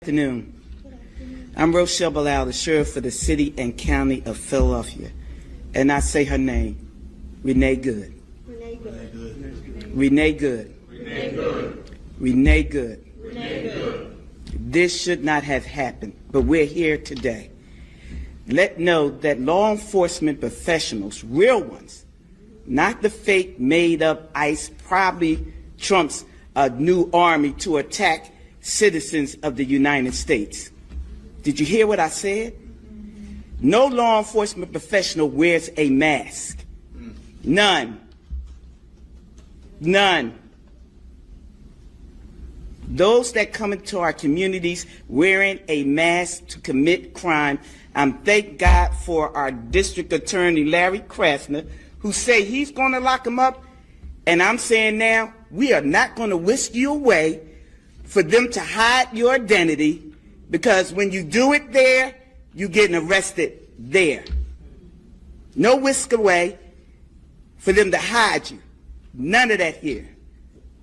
Good afternoon. I'm Rochelle Bilal, the sheriff for the city and county of Philadelphia. And I say her name, Renee Good. Renee Good. Renee Good. Renee Good. Renee Good. Renee Good. This should not have happened, but we're here today. Let know that law enforcement professionals, real ones, not the fake made up ICE, probably Trump's new army to attack citizens of the United States. Did you hear what I said? No law enforcement professional wears a mask. None. None. Those that come into our communities wearing a mask to commit crime, thank God for our district attorney, Larry Krasner, who say he's going to lock them up. And I'm saying now, we are not going to whisk you away for them to hide your identity, because when you do it there, you're getting arrested there. No whisk away for them to hide you. None of that here.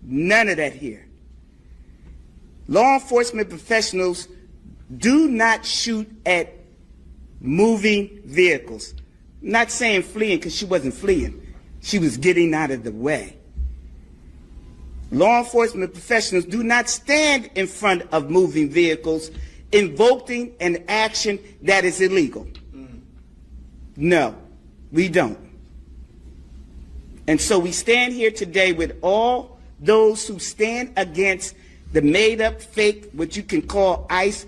None of that here. Law enforcement professionals do not shoot at moving vehicles. I'm not saying fleeing, because she wasn't fleeing. She was getting out of the way. Law enforcement professionals do not stand in front of moving vehicles invoking an action that is illegal. No, we don't. And so we stand here today with all those who stand against the made-up, fake, what you can call ICE,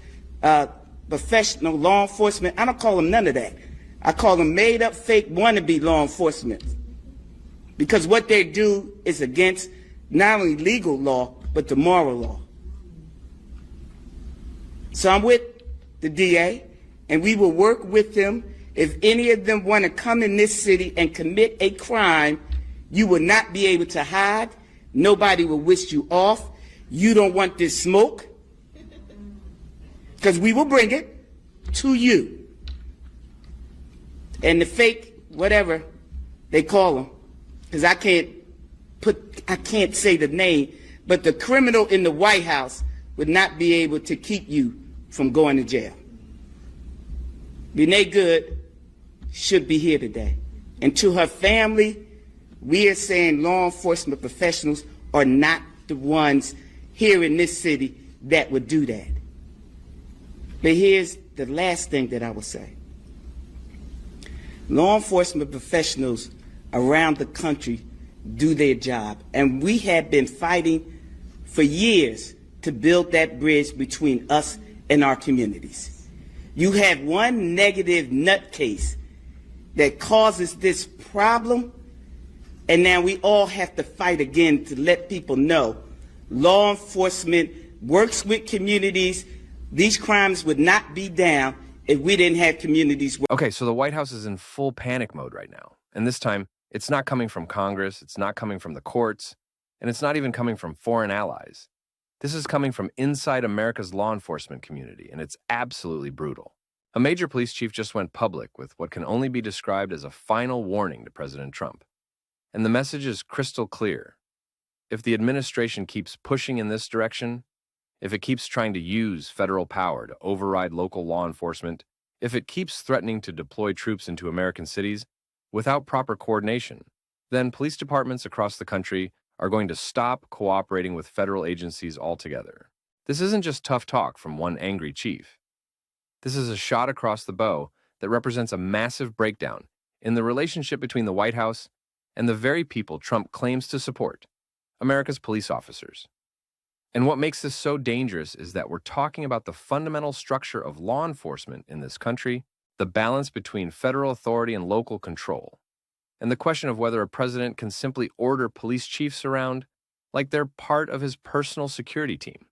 professional law enforcement. I don't call them none of that. I call them made-up, fake, wannabe law enforcement. Because what they do is against not only legal law, but the moral law. So I'm with the DA, and we will work with them. If any of them want to come in this city and commit a crime, you will not be able to hide. Nobody will whisk you off. You don't want this smoke, because we will bring it to you. And the fake, whatever they call them, because I can't say the name, but the criminal in the White House would not be able to keep you from going to jail. Renee Good should be here today. And to her family, we are saying law enforcement professionals are not the ones here in this city that would do that. But here's the last thing that I will say. Law enforcement professionals around the country do their job, and we have been fighting for years to build that bridge between us and our communities. You have one negative nutcase that causes this problem, and now we all have to fight again to let people know law enforcement works with communities. These crimes would not be down if we didn't have communities. Okay, so the White House is in full panic mode right now, and this time it's not coming from Congress, it's not coming from the courts, and it's not even coming from foreign allies. This is coming from inside America's law enforcement community, and it's absolutely brutal. A major police chief just went public with what can only be described as a final warning to President Trump. And the message is crystal clear. If the administration keeps pushing in this direction, if it keeps trying to use federal power to override local law enforcement, if it keeps threatening to deploy troops into American cities without proper coordination, then police departments across the country are going to stop cooperating with federal agencies altogether. This isn't just tough talk from one angry chief. This is a shot across the bow that represents a massive breakdown in the relationship between the White House and the very people Trump claims to support, America's police officers. And what makes this so dangerous is that we're talking about the fundamental structure of law enforcement in this country, the balance between federal authority and local control, and the question of whether a president can simply order police chiefs around like they're part of his personal security team.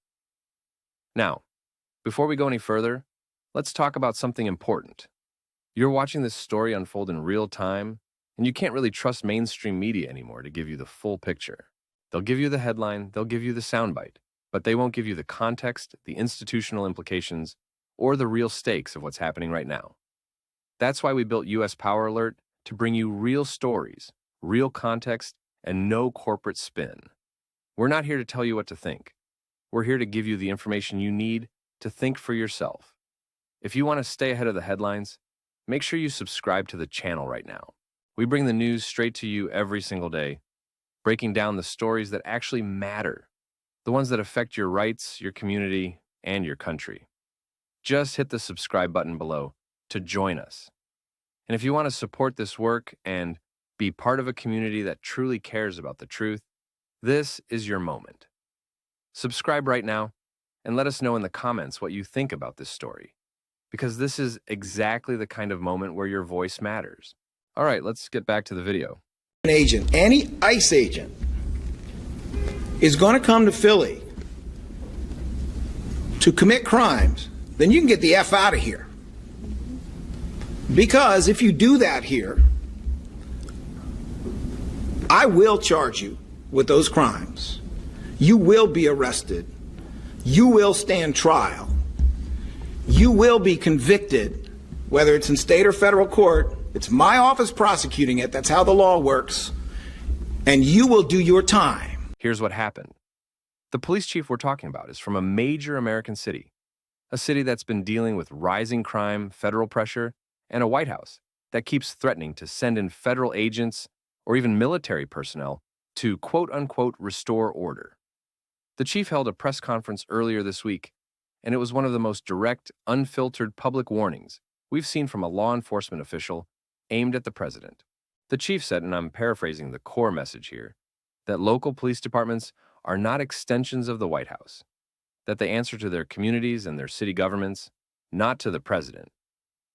Now, before we go any further, let's talk about something important. You're watching this story unfold in real time, and you can't really trust mainstream media anymore to give you the full picture. They'll give you the headline, they'll give you the soundbite, but they won't give you the context, the institutional implications, or the real stakes of what's happening right now. That's why we built US Power Alert, to bring you real stories, real context, and no corporate spin. We're not here to tell you what to think. We're here to give you the information you need to think for yourself. If you want to stay ahead of the headlines, make sure you subscribe to the channel right now. We bring the news straight to you every single day, breaking down the stories that actually matter, the ones that affect your rights, your community, and your country. Just hit the subscribe button below to join us. And if you want to support this work and be part of a community that truly cares about the truth, this is your moment. Subscribe right now and let us know in the comments what you think about this story, because this is exactly the kind of moment where your voice matters. All right, let's get back to the video. An agent, any ICE agent, is going to come to Philly to commit crimes, then you can get the F out of here. Because if you do that here, I will charge you with those crimes. You will be arrested. You will stand trial. You will be convicted, whether it's in state or federal court. It's my office prosecuting it. That's how the law works. And you will do your time. Here's what happened. The police chief we're talking about is from a major American city, a city that's been dealing with rising crime, federal pressure, and a White House that keeps threatening to send in federal agents or even military personnel to quote-unquote restore order. The chief held a press conference earlier this week, and it was one of the most direct, unfiltered public warnings we've seen from a law enforcement official aimed at the president. The chief said, and I'm paraphrasing the core message here, that local police departments are not extensions of the White House, that they answer to their communities and their city governments, not to the president,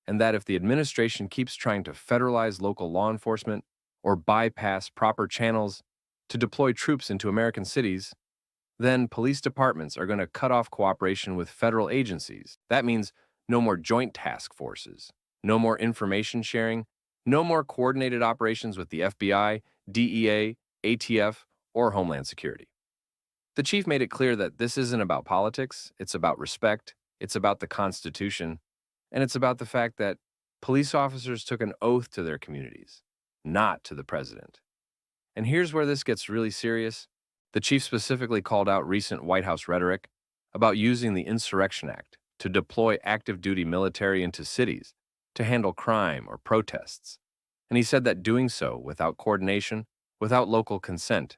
and that if the administration keeps trying to federalize local law enforcement or bypass proper channels to deploy troops into American cities, then police departments are going to cut off cooperation with federal agencies. That means no more joint task forces, no more information sharing, no more coordinated operations with the FBI, DEA, ATF, or Homeland Security. The chief made it clear that this isn't about politics, it's about respect, it's about the Constitution, and it's about the fact that police officers took an oath to their communities, not to the president. And here's where this gets really serious. The chief specifically called out recent White House rhetoric about using the Insurrection Act to deploy active duty military into cities to handle crime or protests. And he said that doing so without coordination, without local consent,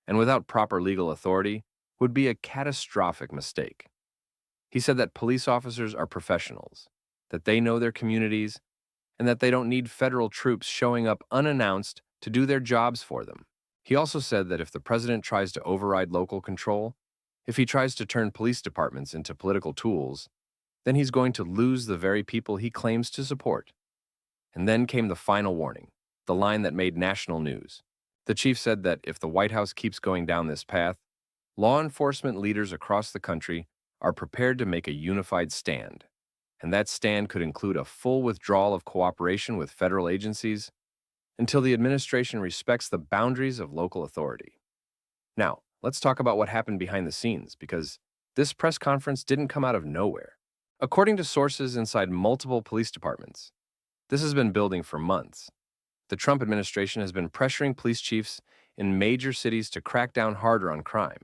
and without proper legal authority would be a catastrophic mistake. He said that police officers are professionals, that they know their communities, and that they don't need federal troops showing up unannounced to do their jobs for them. He also said that if the president tries to override local control, if he tries to turn police departments into political tools, then he's going to lose the very people he claims to support. And then came the final warning, the line that made national news. The chief said that if the White House keeps going down this path, law enforcement leaders across the country are prepared to make a unified stand. And that stand could include a full withdrawal of cooperation with federal agencies until the administration respects the boundaries of local authority. Now, let's talk about what happened behind the scenes, because this press conference didn't come out of nowhere. According to sources inside multiple police departments, this has been building for months. The Trump administration has been pressuring police chiefs in major cities to crack down harder on crime,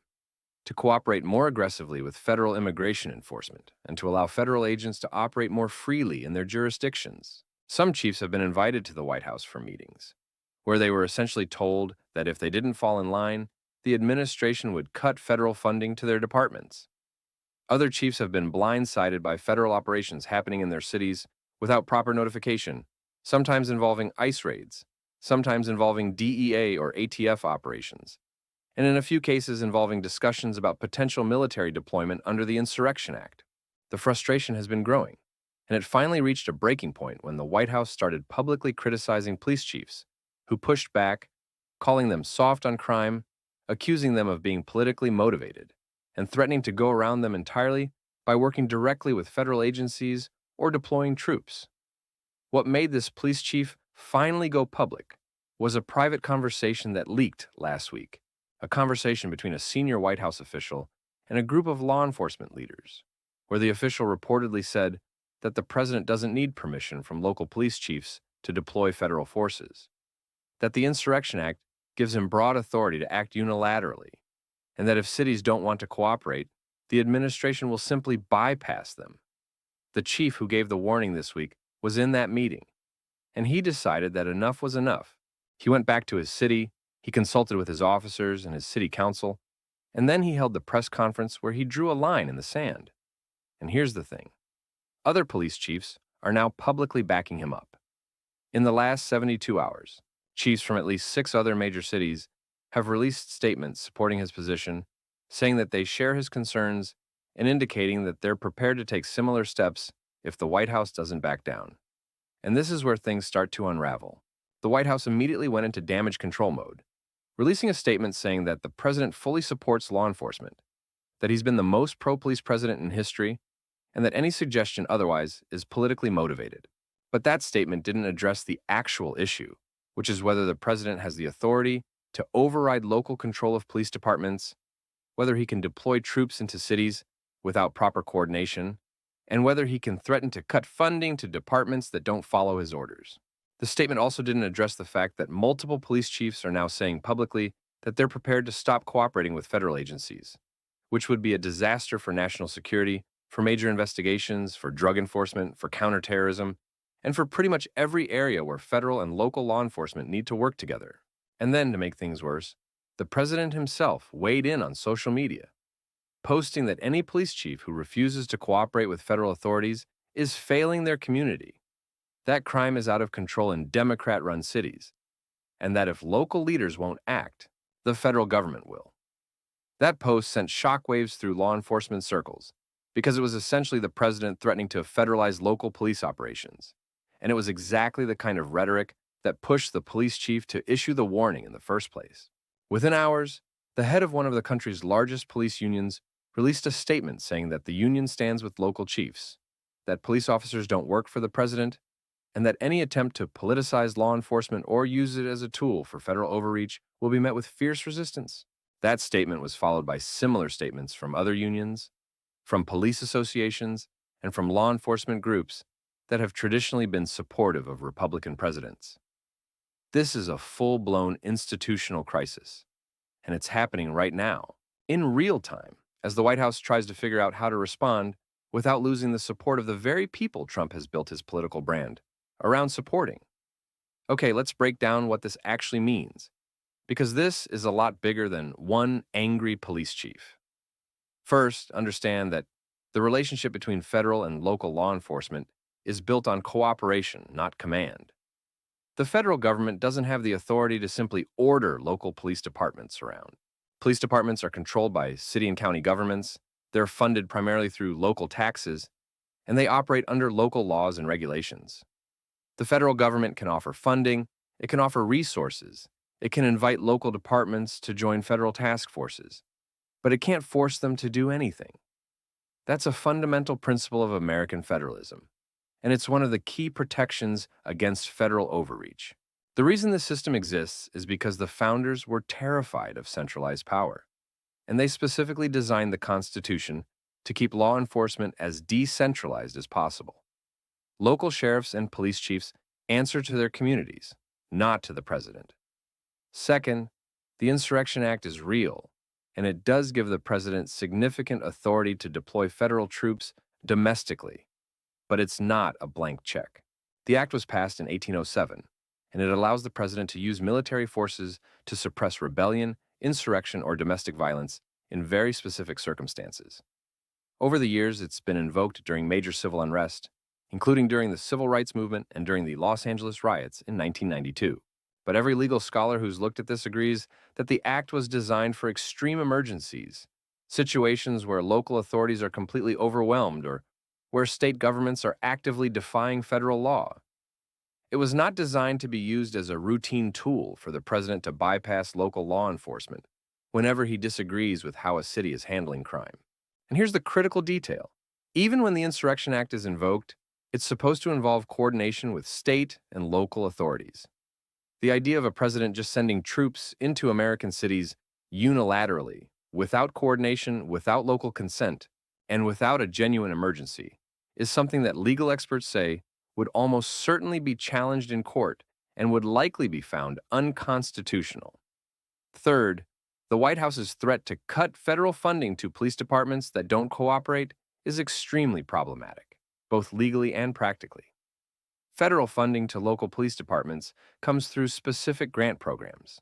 to cooperate more aggressively with federal immigration enforcement, and to allow federal agents to operate more freely in their jurisdictions. Some chiefs have been invited to the White House for meetings, where they were essentially told that if they didn't fall in line, the administration would cut federal funding to their departments. Other chiefs have been blindsided by federal operations happening in their cities without proper notification, sometimes involving ICE raids, sometimes involving DEA or ATF operations, and in a few cases involving discussions about potential military deployment under the Insurrection Act. The frustration has been growing, and it finally reached a breaking point when the White House started publicly criticizing police chiefs, who pushed back, calling them soft on crime, accusing them of being politically motivated, and threatening to go around them entirely by working directly with federal agencies or deploying troops. What made this police chief finally go public was a private conversation that leaked last week, a conversation between a senior White House official and a group of law enforcement leaders, where the official reportedly said that the president doesn't need permission from local police chiefs to deploy federal forces, that the Insurrection Act gives him broad authority to act unilaterally, and that if cities don't want to cooperate, the administration will simply bypass them. The chief who gave the warning this week was in that meeting, and he decided that enough was enough. He went back to his city, he consulted with his officers and his city council, and then he held the press conference where he drew a line in the sand. And here's the thing. Other police chiefs are now publicly backing him up. In the last 72 hours, chiefs from at least 6 other major cities have released statements supporting his position, saying that they share his concerns and indicating that they're prepared to take similar steps if the White House doesn't back down. And this is where things start to unravel. The White House immediately went into damage control mode, releasing a statement saying that the president fully supports law enforcement, that he's been the most pro-police president in history, and that any suggestion otherwise is politically motivated. But that statement didn't address the actual issue, which is whether the president has the authority to override local control of police departments, whether he can deploy troops into cities without proper coordination, and whether he can threaten to cut funding to departments that don't follow his orders. The statement also didn't address the fact that multiple police chiefs are now saying publicly that they're prepared to stop cooperating with federal agencies, which would be a disaster for national security, for major investigations, for drug enforcement, for counterterrorism, and for pretty much every area where federal and local law enforcement need to work together. And then, to make things worse, the president himself weighed in on social media, posting that any police chief who refuses to cooperate with federal authorities is failing their community. That crime is out of control in Democrat-run cities, and that if local leaders won't act, the federal government will. That post sent shockwaves through law enforcement circles, because it was essentially the president threatening to federalize local police operations, and it was exactly the kind of rhetoric that pushed the police chief to issue the warning in the first place. Within hours, the head of one of the country's largest police unions released a statement saying that the union stands with local chiefs, that police officers don't work for the president, and that any attempt to politicize law enforcement or use it as a tool for federal overreach will be met with fierce resistance. That statement was followed by similar statements from other unions, from police associations, and from law enforcement groups that have traditionally been supportive of Republican presidents. This is a full-blown institutional crisis, and it's happening right now, in real time, as the White House tries to figure out how to respond without losing the support of the very people Trump has built his political brand around supporting. Okay, let's break down what this actually means, because this is a lot bigger than one angry police chief. First, understand that the relationship between federal and local law enforcement is built on cooperation, not command. The federal government doesn't have the authority to simply order local police departments around. Police departments are controlled by city and county governments, they're funded primarily through local taxes, and they operate under local laws and regulations. The federal government can offer funding, it can offer resources, it can invite local departments to join federal task forces, but it can't force them to do anything. That's a fundamental principle of American federalism, and it's one of the key protections against federal overreach. The reason this system exists is because the founders were terrified of centralized power, and they specifically designed the Constitution to keep law enforcement as decentralized as possible. Local sheriffs and police chiefs answer to their communities, not to the president. Second, the Insurrection Act is real, and it does give the president significant authority to deploy federal troops domestically, but it's not a blank check. The act was passed in 1807, and it allows the president to use military forces to suppress rebellion, insurrection, or domestic violence in very specific circumstances. Over the years, it's been invoked during major civil unrest, including during the Civil Rights Movement and during the Los Angeles riots in 1992. But every legal scholar who's looked at this agrees that the act was designed for extreme emergencies, situations where local authorities are completely overwhelmed or where state governments are actively defying federal law. It was not designed to be used as a routine tool for the president to bypass local law enforcement whenever he disagrees with how a city is handling crime. And here's the critical detail. Even when the Insurrection Act is invoked, it's supposed to involve coordination with state and local authorities. The idea of a president just sending troops into American cities unilaterally, without coordination, without local consent, and without a genuine emergency, is something that legal experts say would almost certainly be challenged in court and would likely be found unconstitutional. Third, The White House's threat to cut federal funding to police departments that don't cooperate is extremely problematic, both legally and practically. Federal funding to local police departments comes through specific grant programs,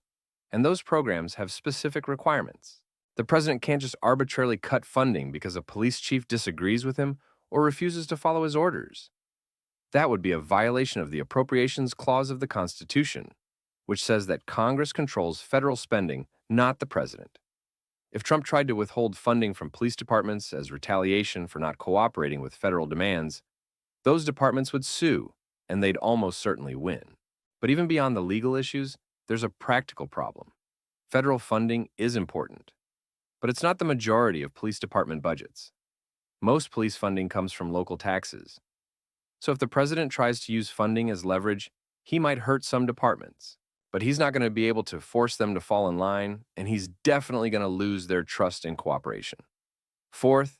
and those programs have specific requirements. The president can't just arbitrarily cut funding because a police chief disagrees with him or refuses to follow his orders. That would be a violation of the Appropriations Clause of the Constitution, which says that Congress controls federal spending, not the president. If Trump tried to withhold funding from police departments as retaliation for not cooperating with federal demands, those departments would sue, and they'd almost certainly win. But even beyond the legal issues, there's a practical problem. Federal funding is important, but it's not the majority of police department budgets. Most police funding comes from local taxes. So if the president tries to use funding as leverage, he might hurt some departments, but he's not going to be able to force them to fall in line, and he's definitely going to lose their trust and cooperation. Fourth,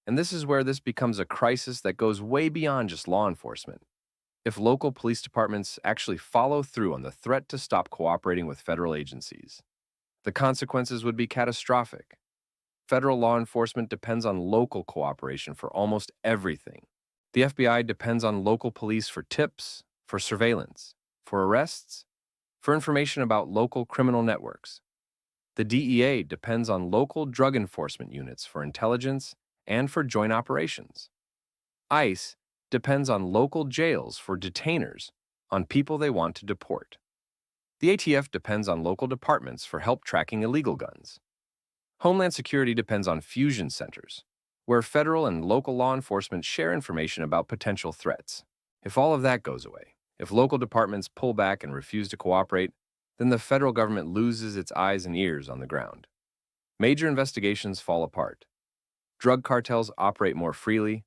and this is where this becomes a crisis that goes way beyond just law enforcement. If local police departments actually follow through on the threat to stop cooperating with federal agencies, the consequences would be catastrophic. Federal law enforcement depends on local cooperation for almost everything. The FBI depends on local police for tips, for surveillance, for arrests, for information about local criminal networks. The DEA depends on local drug enforcement units for intelligence and for joint operations. ICE depends on local jails for detainers, on people they want to deport. The ATF depends on local departments for help tracking illegal guns. Homeland Security depends on fusion centers, where federal and local law enforcement share information about potential threats. If all of that goes away, if local departments pull back and refuse to cooperate, then the federal government loses its eyes and ears on the ground. Major investigations fall apart. Drug cartels operate more freely.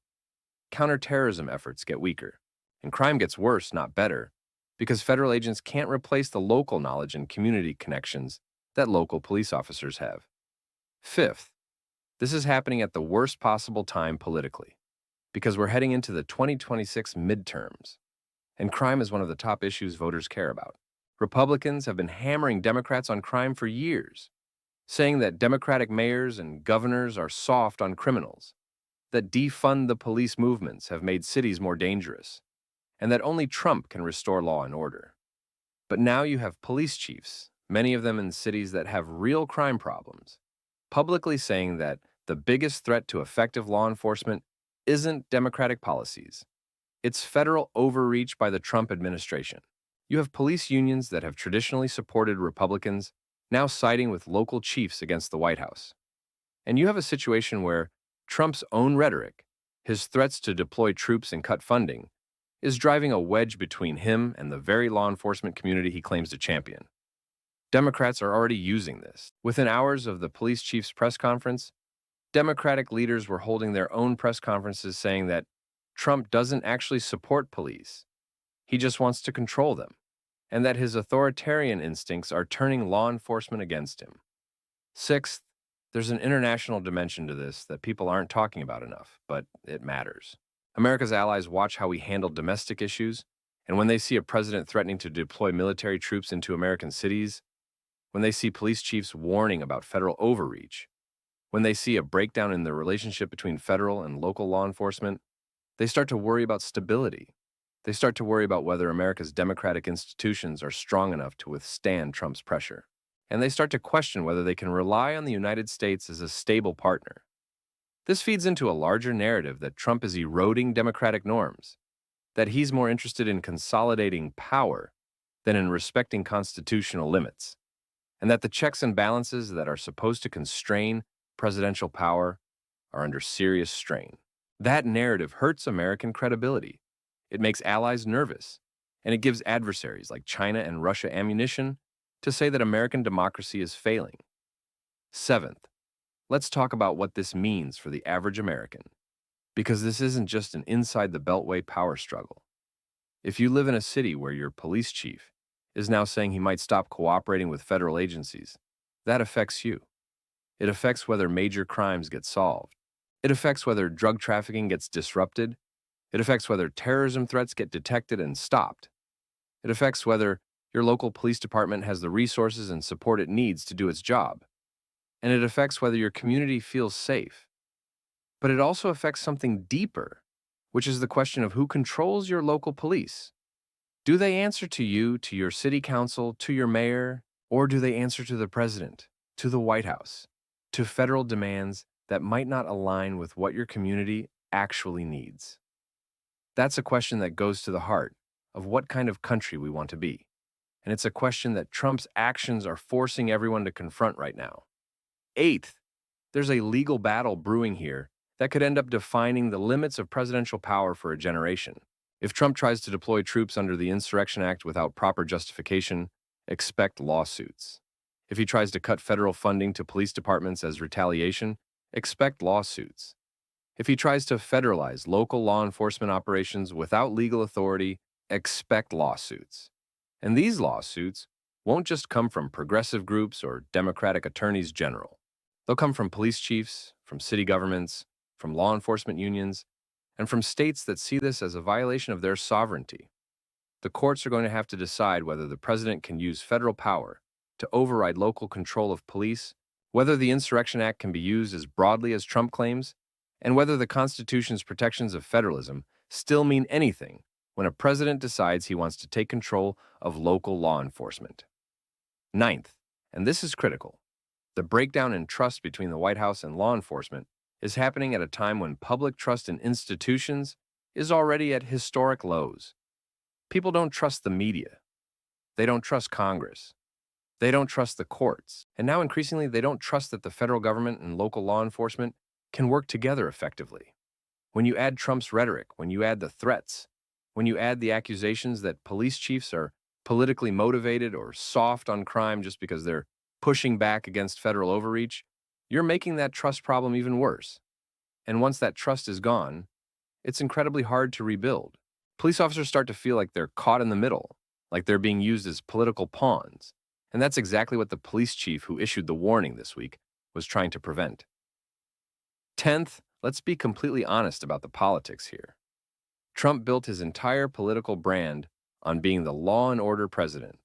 Counterterrorism efforts get weaker. And crime gets worse, not better, because federal agents can't replace the local knowledge and community connections that local police officers have. Fifth, this is happening at the worst possible time politically, because we're heading into the 2026 midterms, and crime is one of the top issues voters care about. Republicans have been hammering Democrats on crime for years, saying that Democratic mayors and governors are soft on criminals, that defund the police movements have made cities more dangerous, and that only Trump can restore law and order. But now you have police chiefs, many of them in cities that have real crime problems, publicly saying that the biggest threat to effective law enforcement isn't Democratic policies. It's federal overreach by the Trump administration. You have police unions that have traditionally supported Republicans now siding with local chiefs against the White House. And you have a situation where Trump's own rhetoric, his threats to deploy troops and cut funding, is driving a wedge between him and the very law enforcement community he claims to champion. Democrats are already using this. Within hours of the police chief's press conference, Democratic leaders were holding their own press conferences saying that Trump doesn't actually support police. He just wants to control them, and that his authoritarian instincts are turning law enforcement against him. Sixth, there's an international dimension to this that people aren't talking about enough, but it matters. America's allies watch how we handle domestic issues, and when they see a president threatening to deploy military troops into American cities, when they see police chiefs warning about federal overreach, when they see a breakdown in the relationship between federal and local law enforcement, they start to worry about stability. They start to worry about whether America's democratic institutions are strong enough to withstand Trump's pressure. And they start to question whether they can rely on the United States as a stable partner. This feeds into a larger narrative that Trump is eroding democratic norms, that he's more interested in consolidating power than in respecting constitutional limits, and that the checks and balances that are supposed to constrain presidential power are under serious strain. That narrative hurts American credibility. It makes allies nervous, and it gives adversaries like China and Russia ammunition to say that American democracy is failing. Seventh, let's talk about what this means for the average American, because this isn't just an inside-the-beltway power struggle. If you live in a city where your police chief is now saying he might stop cooperating with federal agencies, that affects you. It affects whether major crimes get solved. It affects whether drug trafficking gets disrupted. It affects whether terrorism threats get detected and stopped. It affects whether your local police department has the resources and support it needs to do its job. and it affects whether your community feels safe. But it also affects something deeper, which is the question of who controls your local police. Do they answer to you, to your city council, to your mayor, or do they answer to the president, to the White House, to federal demands that might not align with what your community actually needs? That's a question that goes to the heart of what kind of country we want to be. And it's a question that Trump's actions are forcing everyone to confront right now. Eighth, there's a legal battle brewing here that could end up defining the limits of presidential power for a generation. If Trump tries to deploy troops under the Insurrection Act without proper justification, expect lawsuits. If he tries to cut federal funding to police departments as retaliation, expect lawsuits. If he tries to federalize local law enforcement operations without legal authority, expect lawsuits. And these lawsuits won't just come from progressive groups or Democratic attorneys general. They'll come from police chiefs, from city governments, from law enforcement unions, and from states that see this as a violation of their sovereignty. The courts are going to have to decide whether the president can use federal power to override local control of police, whether the Insurrection Act can be used as broadly as Trump claims, and whether the Constitution's protections of federalism still mean anything when a president decides he wants to take control of local law enforcement. Ninth, and this is critical, the breakdown in trust between the White House and law enforcement is happening at a time when public trust in institutions is already at historic lows. People don't trust the media. They don't trust Congress. They don't trust the courts. And now increasingly, they don't trust that the federal government and local law enforcement can work together effectively. When you add Trump's rhetoric, when you add the threats, when you add the accusations that police chiefs are politically motivated or soft on crime just because they're pushing back against federal overreach, you're making that trust problem even worse. And once that trust is gone, it's incredibly hard to rebuild. Police officers start to feel like they're caught in the middle, like they're being used as political pawns. And that's exactly what the police chief who issued the warning this week was trying to prevent. 10th, let's be completely honest about the politics here. Trump built his entire political brand on being the law and order president,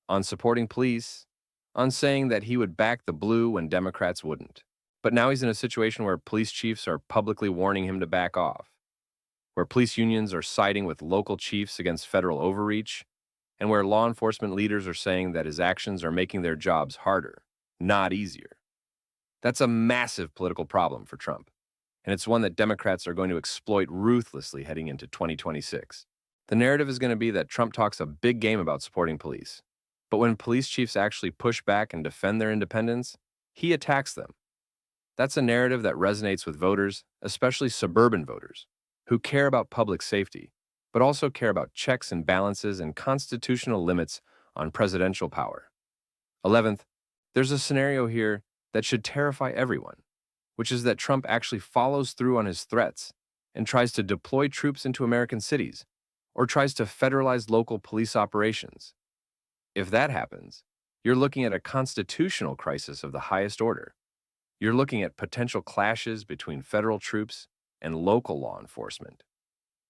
on supporting police, on saying that he would back the blue when Democrats wouldn't. But now he's in a situation where police chiefs are publicly warning him to back off, where police unions are siding with local chiefs against federal overreach, and where law enforcement leaders are saying that his actions are making their jobs harder, not easier. That's a massive political problem for Trump, and it's one that Democrats are going to exploit ruthlessly heading into 2026. The narrative is going to be that Trump talks a big game about supporting police, but when police chiefs actually push back and defend their independence, he attacks them. That's a narrative that resonates with voters, especially suburban voters, who care about public safety, but also care about checks and balances and constitutional limits on presidential power. 11th, there's a scenario here that should terrify everyone, which is that Trump actually follows through on his threats and tries to deploy troops into American cities, or tries to federalize local police operations. If that happens, you're looking at a constitutional crisis of the highest order. You're looking at potential clashes between federal troops and local law enforcement.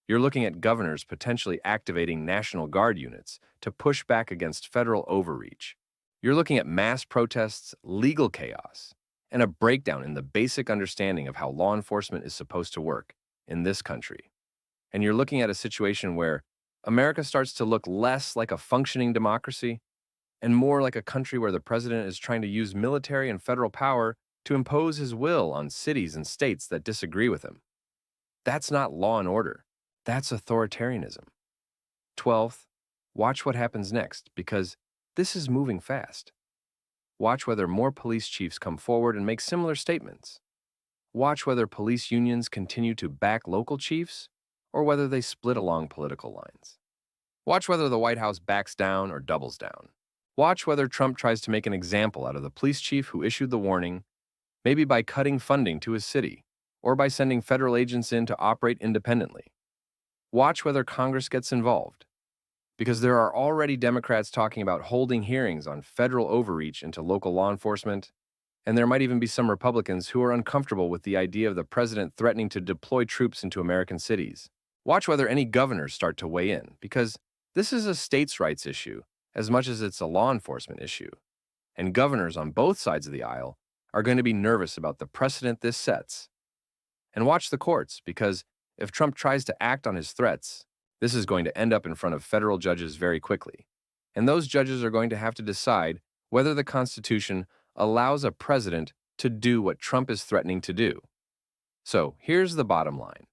You're looking at governors potentially activating National Guard units to push back against federal overreach. You're looking at mass protests, legal chaos, and a breakdown in the basic understanding of how law enforcement is supposed to work in this country. And you're looking at a situation where America starts to look less like a functioning democracy and more like a country where the president is trying to use military and federal power to impose his will on cities and states that disagree with him. That's not law and order. That's authoritarianism. 12th, watch what happens next, because this is moving fast. Watch whether more police chiefs come forward and make similar statements. Watch whether police unions continue to back local chiefs or whether they split along political lines. Watch whether the White House backs down or doubles down. Watch whether Trump tries to make an example out of the police chief who issued the warning, maybe by cutting funding to his city or by sending federal agents in to operate independently. Watch whether Congress gets involved, because there are already Democrats talking about holding hearings on federal overreach into local law enforcement, and there might even be some Republicans who are uncomfortable with the idea of the president threatening to deploy troops into American cities. Watch whether any governors start to weigh in, because this is a states' rights issue as much as it's a law enforcement issue, and governors on both sides of the aisle are going to be nervous about the precedent this sets. And watch the courts, because if Trump tries to act on his threats, this is going to end up in front of federal judges very quickly. And those judges are going to have to decide whether the Constitution allows a president to do what Trump is threatening to do. So here's the bottom line.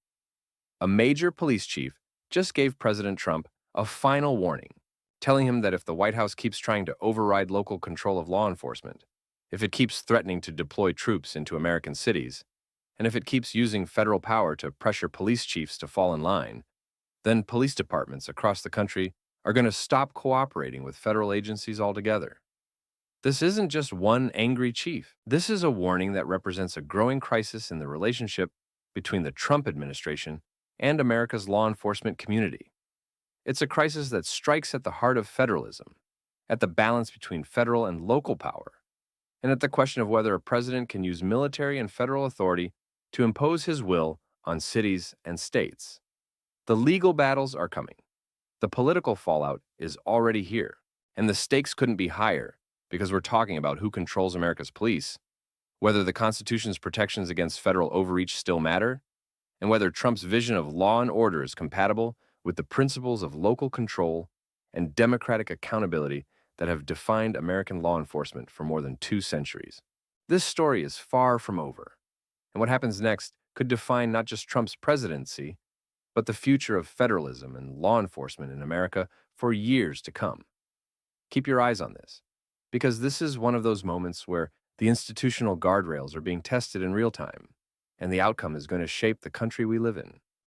A major police chief just gave President Trump a final warning, telling him that if the White House keeps trying to override local control of law enforcement, if it keeps threatening to deploy troops into American cities, and if it keeps using federal power to pressure police chiefs to fall in line, then police departments across the country are going to stop cooperating with federal agencies altogether. This isn't just one angry chief. This is a warning that represents a growing crisis in the relationship between the Trump administration and America's law enforcement community. It's a crisis that strikes at the heart of federalism, at the balance between federal and local power, and at the question of whether a president can use military and federal authority to impose his will on cities and states. The legal battles are coming. The political fallout is already here, and the stakes couldn't be higher because we're talking about who controls America's police, whether the Constitution's protections against federal overreach still matter, and whether Trump's vision of law and order is compatible with the principles of local control and democratic accountability that have defined American law enforcement for more than 2 centuries. This story is far from over, and what happens next could define not just Trump's presidency, but the future of federalism and law enforcement in America for years to come. Keep your eyes on this, because this is one of those moments where the institutional guardrails are being tested in real time, and the outcome is going to shape the country we live in.